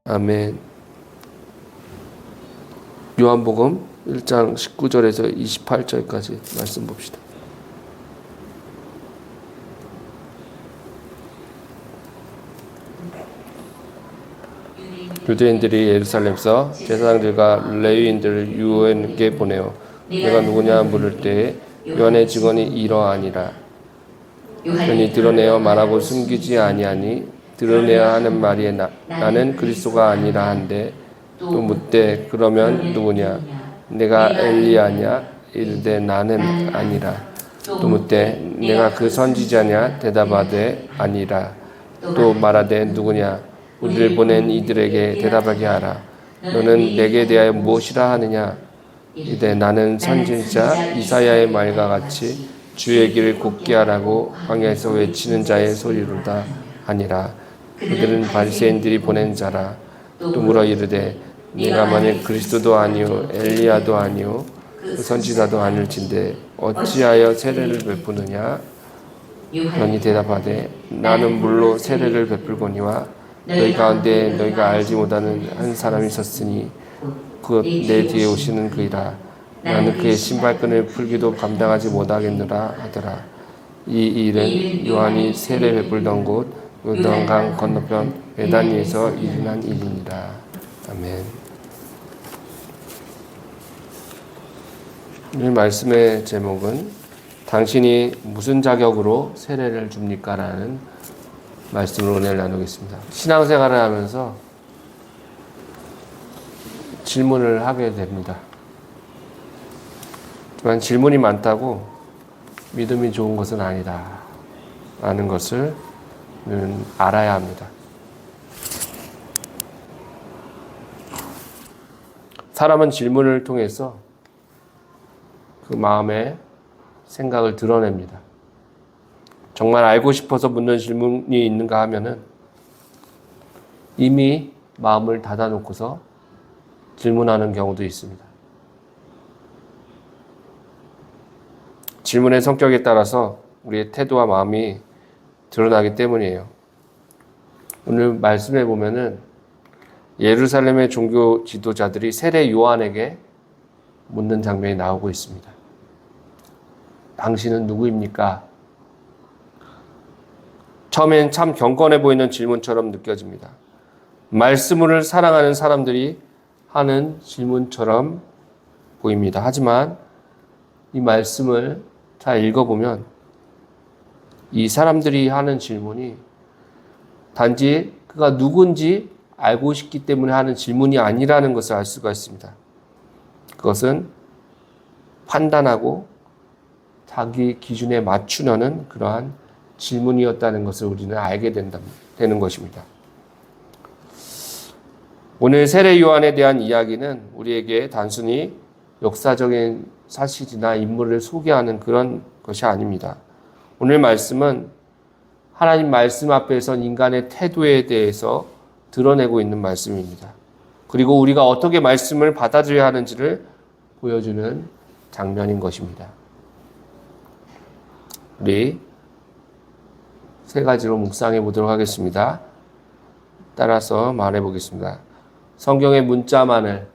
아멘. 요한복음 1장 19절에서 28절까지 말씀 봅시다. 유대인들이 예루살렘에서 제사장들과 레위인들을 요한에게 보내어 내가 누구냐 물을 때에 요한의 증언이 이러하니라. 요한이 드러내어 말하고 숨기지 아니하니 드러내야 하는 말이 나는 그리스도가 아니라 한데 또 묻되 그러면 누구냐 내가 엘리야냐 이르되 나는 아니라. 또 묻되 내가 그 선지자냐 대답하되 아니라. 또 말하되 누구냐 우리를 보낸 이들에게 대답하게 하라. 너는 내게 대하여 무엇이라 하느냐 이르되 나는 선지자 이사야의 말과 같이 주의 길을 곱게 하라고 광야에서 외치는 자의 소리로다 하니라. 그들은 바리새인들이 보낸 자라. 또 물어 이르되 네가 만일 그리스도도 아니요 엘리야도 아니요 그 선지자도 아닐진데 어찌하여 세례를 베푸느냐. 요한이 대답하되 나는 물로 세례를 베풀거니와 너희 가운데 너희가 알지 못하는 한 사람이 있었으니 곧 내 뒤에 오시는 그이라. 나는 그의 신발끈을 풀기도 감당하지 못하겠노라 하더라. 이 일은 요한이 세례 베풀던 곳 요단강 건너편 베다니에서 일어난 일이니라. 아멘. 오늘 말씀의 제목은 당신이 무슨 자격으로 세례를 줍니까? 라는 말씀을 오늘 나누겠습니다. 신앙생활을 하면서 질문을 하게 됩니다. 하지만 질문이 많다고 믿음이 좋은 것은 아니다 라는 것을 알아야 합니다. 사람은 질문을 통해서 그 마음의 생각을 드러냅니다. 정말 알고 싶어서 묻는 질문이 있는가 하면은 이미 마음을 닫아놓고서 질문하는 경우도 있습니다. 질문의 성격에 따라서 우리의 태도와 마음이 드러나기 때문이에요. 오늘 말씀에 보면은 예루살렘의 종교 지도자들이 세례 요한에게 묻는 장면이 나오고 있습니다. 당신은 누구입니까? 처음엔 참 경건해 보이는 질문처럼 느껴집니다. 말씀을 사랑하는 사람들이 하는 질문처럼 보입니다. 하지만 이 말씀을 잘 읽어보면 이 사람들이 하는 질문이 단지 그가 누군지 알고 싶기 때문에 하는 질문이 아니라는 것을 알 수가 있습니다. 그것은 판단하고 자기 기준에 맞추려는 그러한 질문이었다는 것을 우리는 알게 되는 것입니다. 오늘 세례 요한에 대한 이야기는 우리에게 단순히 역사적인 사실이나 인물을 소개하는 그런 것이 아닙니다. 오늘 말씀은 하나님 말씀 앞에선 인간의 태도에 대해서 드러내고 있는 말씀입니다. 그리고 우리가 어떻게 말씀을 받아들여야 하는지를 보여주는 장면인 것입니다. 우리 세 가지로 묵상해 보도록 하겠습니다. 따라서 말해 보겠습니다. 성경의 문자만을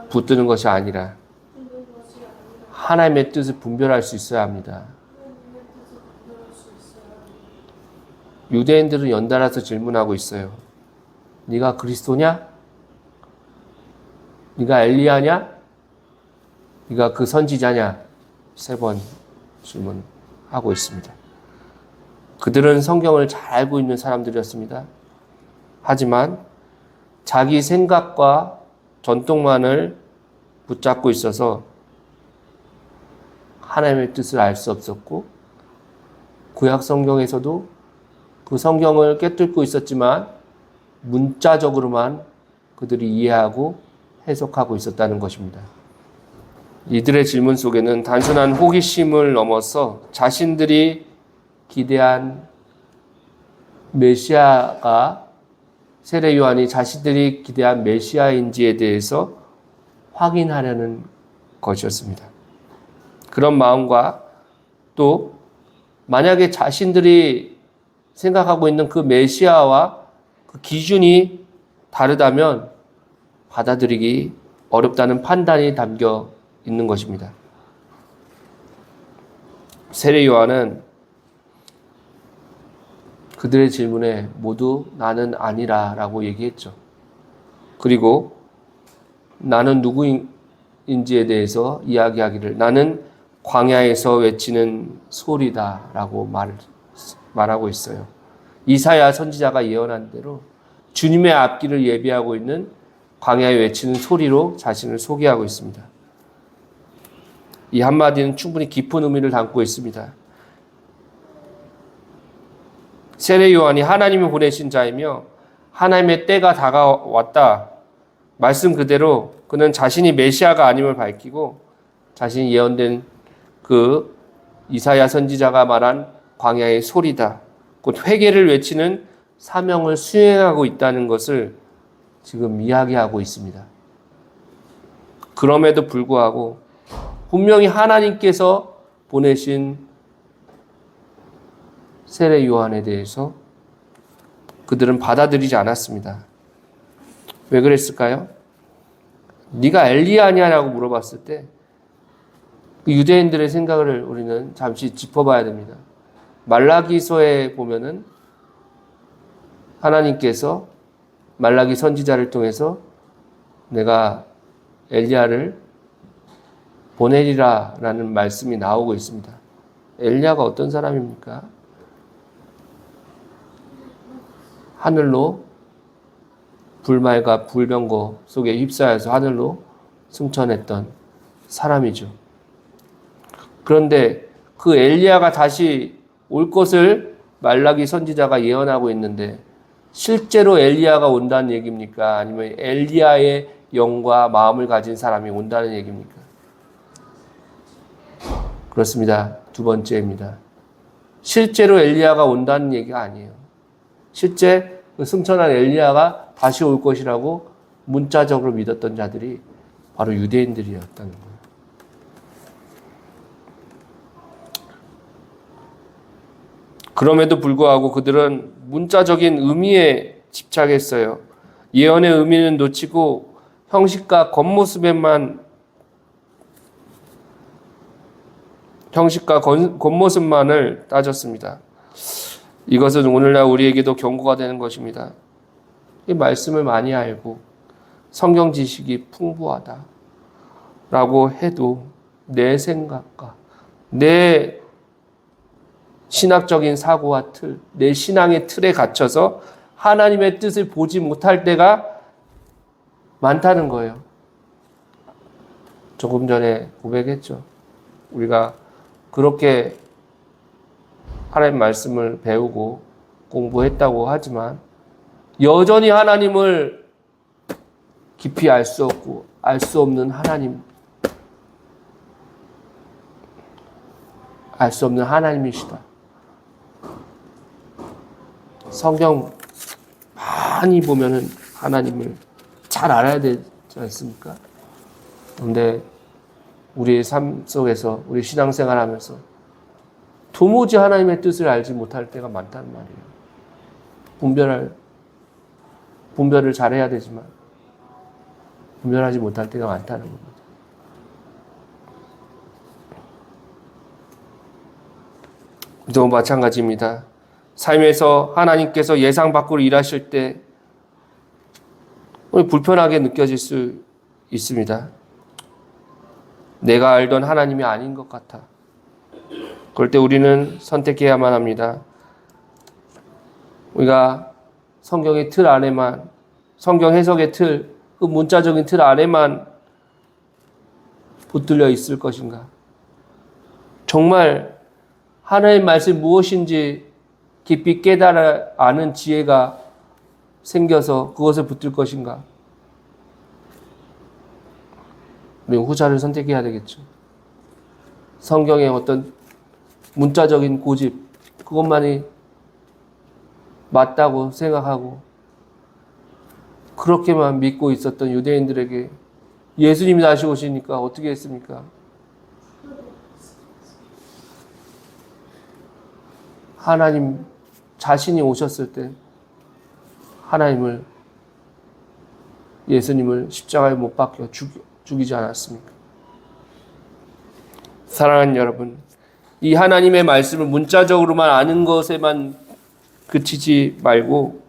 붙드는 것이 아니라 하나님의 뜻을 분별할 수 있어야 합니다. 유대인들은 연달아서 질문하고 있어요. 네가 그리스도냐? 네가 엘리야냐? 네가 그 선지자냐? 3번 질문하고 있습니다. 그들은 성경을 잘 알고 있는 사람들이었습니다. 하지만 자기 생각과 전통만을 붙잡고 있어서 하나님의 뜻을 알 수 없었고 구약 성경에서도 그 성경을 꿰뚫고 있었지만 문자적으로만 그들이 이해하고 해석하고 있었다는 것입니다. 이들의 질문 속에는 단순한 호기심을 넘어서 자신들이 기대한 메시아가 세례 요한이 자신들이 기대한 메시아인지에 대해서 확인하려는 것이었습니다. 그런 마음과 또 만약에 자신들이 생각하고 있는 그 메시아와 그 기준이 다르다면 받아들이기 어렵다는 판단이 담겨 있는 것입니다. 세례 요한은 그들의 질문에 모두 나는 아니라 라고 얘기했죠. 그리고 나는 누구인지에 대해서 이야기하기를 나는 광야에서 외치는 소리다 라고 말하고 있어요. 이사야 선지자가 예언한 대로 주님의 앞길을 예비하고 있는 광야에 외치는 소리로 자신을 소개하고 있습니다. 이 한마디는 충분히 깊은 의미를 담고 있습니다. 세례 요한이 하나님이 보내신 자이며 하나님의 때가 다가왔다. 말씀 그대로 그는 자신이 메시아가 아님을 밝히고 자신이 예언된 그 이사야 선지자가 말한 광야의 소리다. 곧 회개를 외치는 사명을 수행하고 있다는 것을 지금 이야기하고 있습니다. 그럼에도 불구하고 분명히 하나님께서 보내신 세례 요한에 대해서 그들은 받아들이지 않았습니다. 왜 그랬을까요? 네가 엘리야냐라고 물어봤을 때 그 유대인들의 생각을 우리는 잠시 짚어봐야 됩니다. 말라기서에 보면은 하나님께서 말라기 선지자를 통해서 내가 엘리야를 보내리라 라는 말씀이 나오고 있습니다. 엘리야가 어떤 사람입니까? 하늘로 불말과 불병거 속에 휩싸여서 하늘로 승천했던 사람이죠. 그런데 그 엘리야가 다시 올 것을 말라기 선지자가 예언하고 있는데 실제로 엘리야가 온다는 얘기입니까? 아니면 엘리야의 영과 마음을 가진 사람이 온다는 얘기입니까? 그렇습니다. 두 번째입니다. 실제로 엘리야가 온다는 얘기가 아니에요. 실제 그 승천한 엘리야가 다시 올 것이라고 문자적으로 믿었던 자들이 바로 유대인들이었다는 거예요. 그럼에도 불구하고 그들은 문자적인 의미에 집착했어요. 예언의 의미는 놓치고 형식과 겉모습만을 따졌습니다. 이것은 오늘날 우리에게도 경고가 되는 것입니다. 이 말씀을 많이 알고 성경 지식이 풍부하다 라고 해도 내 생각과 내 신학적인 사고와 틀, 내 신앙의 틀에 갇혀서 하나님의 뜻을 보지 못할 때가 많다는 거예요. 조금 전에 고백했죠. 우리가 그렇게 하나님 말씀을 배우고 공부했다고 하지만 여전히 하나님을 깊이 알 수 없고 알 수 없는 하나님, 알 수 없는 하나님이시다. 성경 많이 보면은 하나님을 잘 알아야 되지 않습니까? 그런데 우리의 삶 속에서, 우리 신앙생활 하면서 도무지 하나님의 뜻을 알지 못할 때가 많다는 말이에요. 분별을 잘해야 되지만 분별하지 못할 때가 많다는 겁니다. 또 마찬가지입니다. 삶에서 하나님께서 예상 밖으로 일하실 때 불편하게 느껴질 수 있습니다. 내가 알던 하나님이 아닌 것 같아. 그럴 때 우리는 선택해야만 합니다. 우리가 성경의 틀 안에만, 성경 해석의 틀, 그 문자적인 틀 안에만 붙들려 있을 것인가? 정말 하나님의 말씀이 무엇인지 깊이 깨달아 아는 지혜가 생겨서 그것을 붙들 것인가? 우리는 후자를 선택해야 되겠죠. 성경의 어떤 문자적인 고집, 그것만이 맞다고 생각하고 그렇게만 믿고 있었던 유대인들에게 예수님이 다시 오시니까 어떻게 했습니까? 하나님 자신이 오셨을 때 하나님을, 예수님을 십자가에 못 박혀 죽이지 않았습니까? 사랑하는 여러분, 이 하나님의 말씀을 문자적으로만 아는 것에만 그치지 말고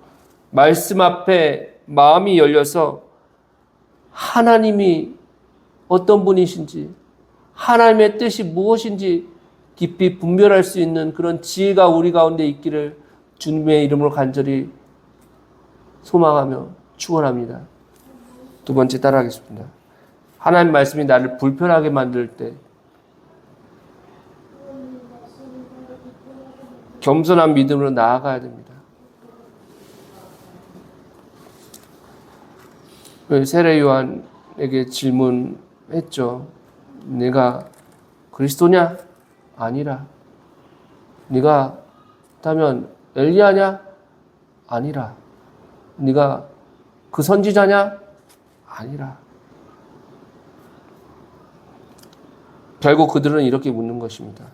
말씀 앞에 마음이 열려서 하나님이 어떤 분이신지, 하나님의 뜻이 무엇인지 깊이 분별할 수 있는 그런 지혜가 우리 가운데 있기를 주님의 이름으로 간절히 소망하며 축원합니다. 두 번째 따라하겠습니다. 하나님 말씀이 나를 불편하게 만들 때 겸손한 믿음으로 나아가야 됩니다. 세례 요한에게 질문했죠. 네가 그리스도냐? 아니라. 네가 그렇다면 엘리야냐? 아니라. 네가 그 선지자냐? 아니라. 결국 그들은 이렇게 묻는 것입니다.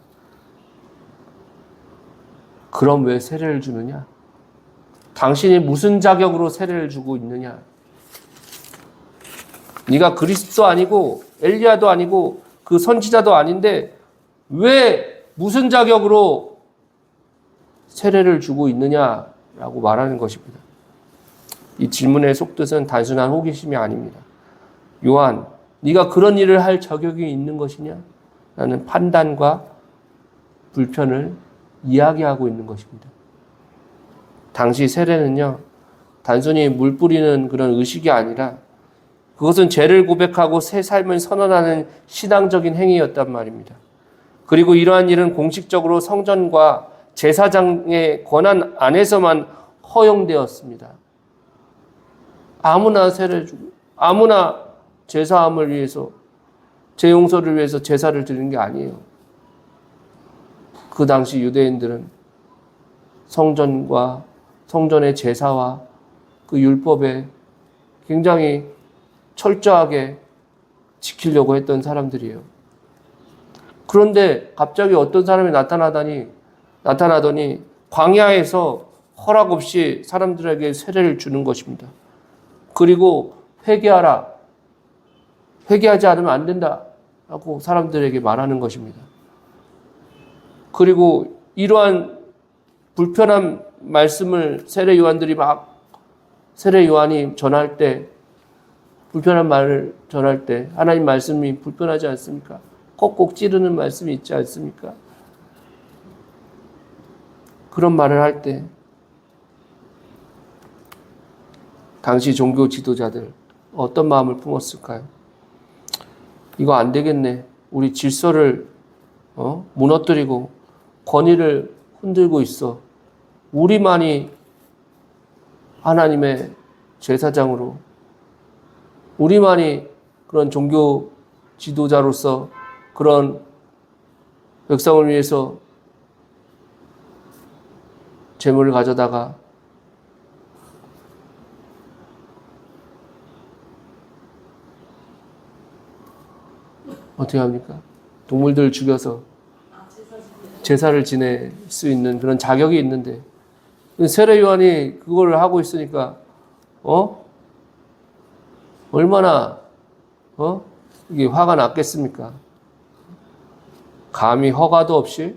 그럼 왜 세례를 주느냐? 당신이 무슨 자격으로 세례를 주고 있느냐? 네가 그리스도 아니고 엘리야도 아니고 그 선지자도 아닌데 왜 무슨 자격으로 세례를 주고 있느냐라고 말하는 것입니다. 이 질문의 속뜻은 단순한 호기심이 아닙니다. 요한, 네가 그런 일을 할 자격이 있는 것이냐? 라는 판단과 불편을 이야기하고 있는 것입니다. 당시 세례는요, 단순히 물 뿌리는 그런 의식이 아니라 그것은 죄를 고백하고 새 삶을 선언하는 신앙적인 행위였단 말입니다. 그리고 이러한 일은 공식적으로 성전과 제사장의 권한 안에서만 허용되었습니다. 아무나 세례를 주고 아무나 제사함을 위해서, 죄 용서를 위해서 제사를 드리는 게 아니에요. 그 당시 유대인들은 성전과 성전의 제사와 그 율법에 굉장히 철저하게 지키려고 했던 사람들이에요. 그런데 갑자기 어떤 사람이 나타나더니 광야에서 허락 없이 사람들에게 세례를 주는 것입니다. 그리고 회개하라. 회개하지 않으면 안 된다. 라고 사람들에게 말하는 것입니다. 그리고 이러한 불편한 말씀을 세례 요한이 전할 때, 불편한 말을 전할 때 하나님 말씀이 불편하지 않습니까? 꼭꼭 찌르는 말씀이 있지 않습니까? 그런 말을 할 때 당시 종교 지도자들 어떤 마음을 품었을까요? 이거 안 되겠네. 우리 질서를 무너뜨리고 권위를 흔들고 있어. 우리만이 하나님의 제사장으로, 우리만이 그런 종교 지도자로서 그런 백성을 위해서 재물을 가져다가 어떻게 합니까? 동물들 죽여서 제사를 지낼 수 있는 그런 자격이 있는데 세례 요한이 그걸 하고 있으니까 얼마나 이게 화가 났겠습니까? 감히 허가도 없이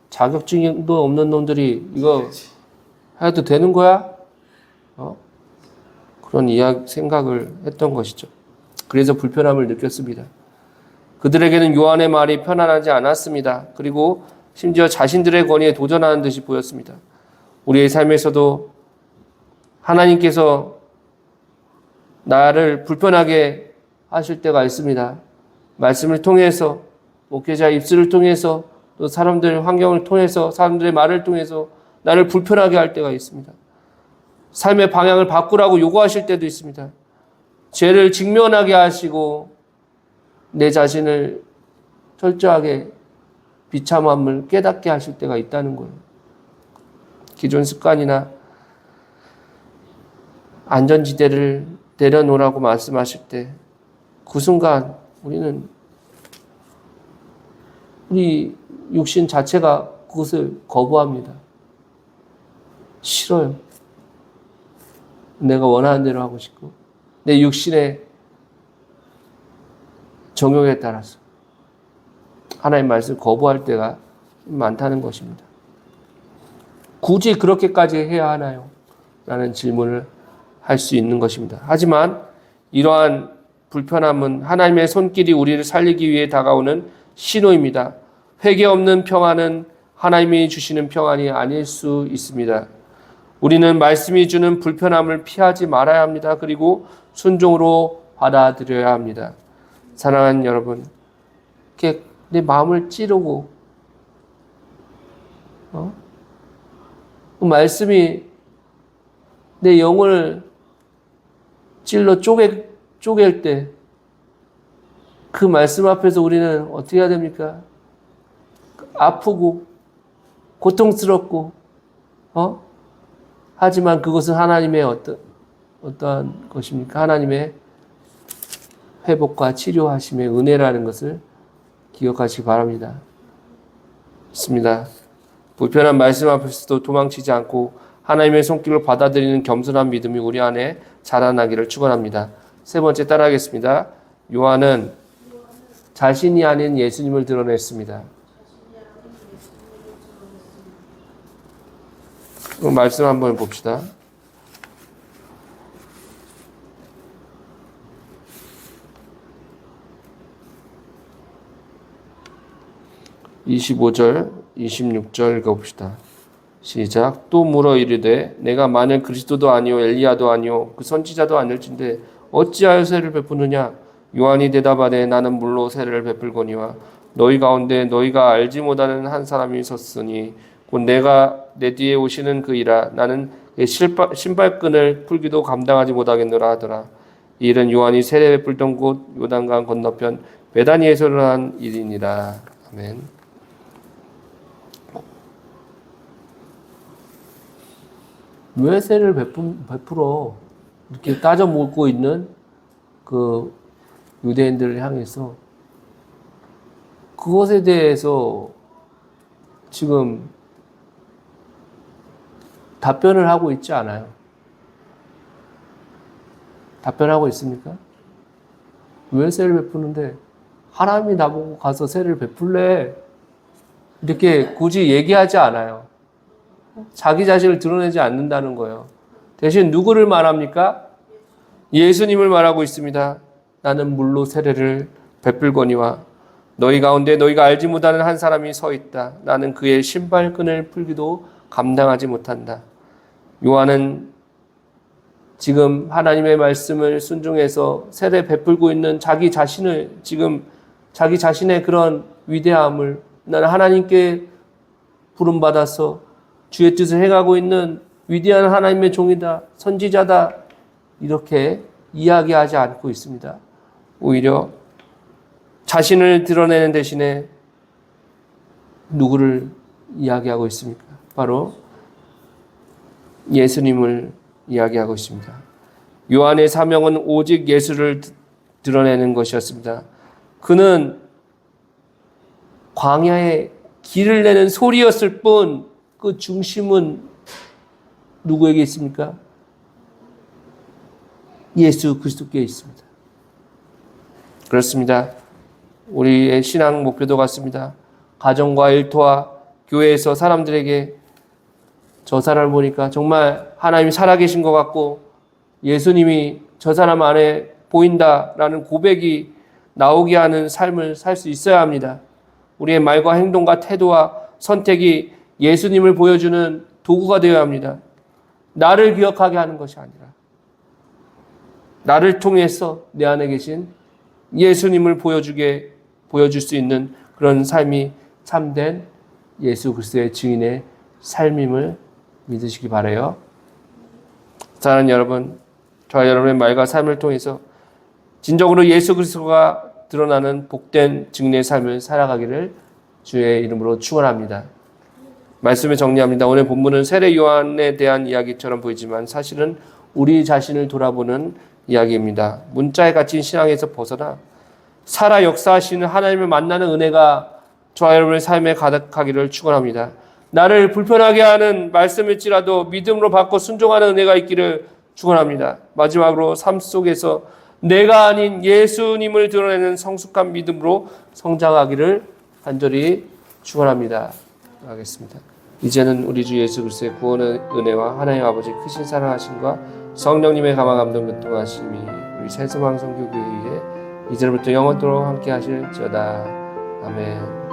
자격증도 없는 놈들이 이거 해도 되는 거야? 그런 생각을 했던 것이죠. 그래서 불편함을 느꼈습니다. 그들에게는 요한의 말이 편안하지 않았습니다. 그리고 심지어 자신들의 권위에 도전하는 듯이 보였습니다. 우리의 삶에서도 하나님께서 나를 불편하게 하실 때가 있습니다. 말씀을 통해서, 목회자 입술을 통해서, 또 사람들의 환경을 통해서, 사람들의 말을 통해서 나를 불편하게 할 때가 있습니다. 삶의 방향을 바꾸라고 요구하실 때도 있습니다. 죄를 직면하게 하시고 내 자신을 철저하게 비참함을 깨닫게 하실 때가 있다는 거예요. 기존 습관이나 안전지대를 내려놓으라고 말씀하실 때 그 순간 우리 육신 자체가 그것을 거부합니다. 싫어요. 내가 원하는 대로 하고 싶고 내 육신의 정욕에 따라서 하나님 말씀을 거부할 때가 많다는 것입니다. 굳이 그렇게까지 해야 하나요? 라는 질문을 할 수 있는 것입니다. 하지만 이러한 불편함은 하나님의 손길이 우리를 살리기 위해 다가오는 신호입니다. 회개 없는 평안은 하나님이 주시는 평안이 아닐 수 있습니다. 우리는 말씀이 주는 불편함을 피하지 말아야 합니다. 그리고 순종으로 받아들여야 합니다. 사랑하는 여러분, 이렇게 내 마음을 찌르고 그 말씀이 내 영을 찔러 쪼갤 때 그 말씀 앞에서 우리는 어떻게 해야 됩니까? 아프고 고통스럽고 하지만 그것은 하나님의 어떠한 것입니까? 하나님의 회복과 치료하심의 은혜라는 것을 기억하시기 바랍니다. 있습니다. 불편한 말씀 앞에서도 도망치지 않고 하나님의 손길을 받아들이는 겸손한 믿음이 우리 안에 자라나기를 축원합니다. 세 번째 따라하겠습니다. 요한은 자신이 아닌 예수님을 드러냈습니다. 말씀 한번 봅시다. (25절) (26절) 읽어봅시다. 시작. 또 물어 이르되 내가 만일 그리스도도 아니요 엘리야도 아니요 그 선지자도 아닐진데 어찌하여 세를 베푸느냐? 요한이 대답하되 나는 물로 세를 베풀거니와 너희 가운데 너희가 알지 못하는 한 사람이 섰으니 곧 내가 내 뒤에 오시는 그이라. 나는 그의 신발끈을 풀기도 감당하지 못하겠노라 하더라. 이 일은 요한이 세례 베풀던 곳 요단강 건너편 베다니에서 일어난 일이니라. 아멘. 왜 세를 베풀어? 이렇게 따져 묻고 있는 그 유대인들을 향해서 그것에 대해서 지금 답변을 하고 있지 않아요. 답변하고 있습니까? 왜 세를 베푸는데? 하나님이 나보고 가서 세를 베풀래? 이렇게 굳이 얘기하지 않아요. 자기 자신을 드러내지 않는다는 거예요. 대신 누구를 말합니까? 예수님을 말하고 있습니다. 나는 물로 세례를 베풀거니와 너희 가운데 너희가 알지 못하는 한 사람이 서 있다. 나는 그의 신발끈을 풀기도 감당하지 못한다. 요한은 지금 하나님의 말씀을 순종해서 세례 베풀고 있는 자기 자신을 지금 자기 자신의 그런 위대함을 나는 하나님께 부름받아서 주의 뜻을 행하고 있는 위대한 하나님의 종이다. 선지자다. 이렇게 이야기하지 않고 있습니다. 오히려 자신을 드러내는 대신에 누구를 이야기하고 있습니까? 바로 예수님을 이야기하고 있습니다. 요한의 사명은 오직 예수를 드러내는 것이었습니다. 그는 광야에 길을 내는 소리였을 뿐 그 중심은 누구에게 있습니까? 예수 그리스도께 있습니다. 그렇습니다. 우리의 신앙 목표도 같습니다. 가정과 일터와 교회에서 사람들에게 저 사람을 보니까 정말 하나님이 살아계신 것 같고 예수님이 저 사람 안에 보인다라는 고백이 나오게 하는 삶을 살 수 있어야 합니다. 우리의 말과 행동과 태도와 선택이 예수님을 보여주는 도구가 되어야 합니다. 나를 기억하게 하는 것이 아니라 나를 통해서 내 안에 계신 예수님을 보여줄 수 있는 그런 삶이 참된 예수 그리스도의 증인의 삶임을 믿으시기 바라요. 사랑하는 여러분, 저와 여러분의 말과 삶을 통해서 진정으로 예수 그리스도가 드러나는 복된 증인의 삶을 살아가기를 주의 이름으로 축원합니다. 말씀을 정리합니다. 오늘 본문은 세례 요한에 대한 이야기처럼 보이지만 사실은 우리 자신을 돌아보는 이야기입니다. 문자에 갇힌 신앙에서 벗어나 살아 역사하시는 하나님을 만나는 은혜가 저와 여러분의 삶에 가득하기를 축원합니다. 나를 불편하게 하는 말씀일지라도 믿음으로 받고 순종하는 은혜가 있기를 축원합니다. 마지막으로 삶 속에서 내가 아닌 예수님을 드러내는 성숙한 믿음으로 성장하기를 간절히 축원합니다. 하겠습니다. 이제는 우리 주 예수 그리스도의 구원의 은혜와 하나님 아버지 크신 사랑하심과 성령님의 감화 감동 교통하심이 우리 새소망 선교교회에 이제부터 영원토록 함께 하실지어다. 아멘.